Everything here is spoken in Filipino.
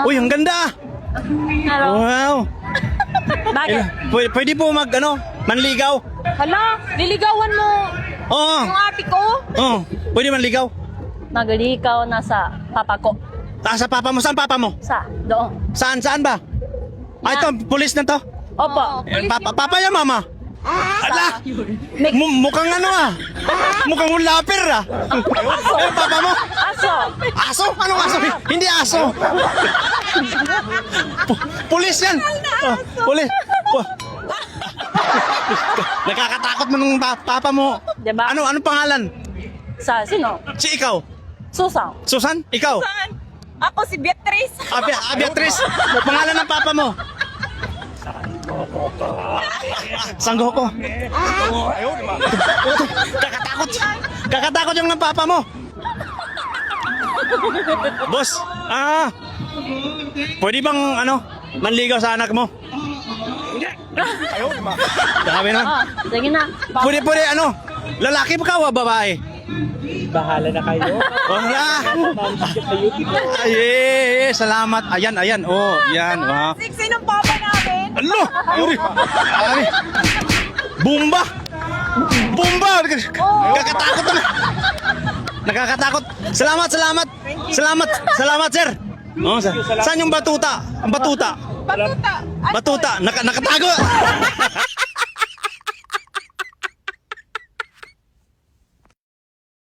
Uy, ang ganda! Hello? Wow! Bakit? Pwede po manligaw? Hala, liligawan mo Oo. yung ate ko? Oo. Pwede manligaw? Nagliligaw na sa papa ko. Sa papa mo? Saan papa mo? Doon. Saan ba? Ah, ito, pulis na to. Opo. Papa ya mama? Ala! Mukhang ano ah. Mukhang lapir ah. Eh, papa mo? Aso. Aso? Anong aso? Hindi aso. Pulis yan. Pulis. Nakakatakot mo nung papa mo. Diba? Ano pangalan? Sa sino? Si ikaw? Susang. Susan? Ikaw? Ako si Beatrice. Beatrice? Pangalan ng papa mo? Sanggo ko. Kakatakot. Kakatakot yung ng papa mo. Boss, pwede bang manligaw sa anak mo? Sabi na. Sige na. Pwede, lalaki ba ka o babae? Bahala na kayo. Wala. Ay, salamat. Ayan. Oh, yan. Wow. Siksi ng papa namin. Ano? Ay. Bumba! Kakatakot na. Nakakatakot. Salamat, sir. Oh, saan yung batuta? Ang batuta. Batuta. Nakatago.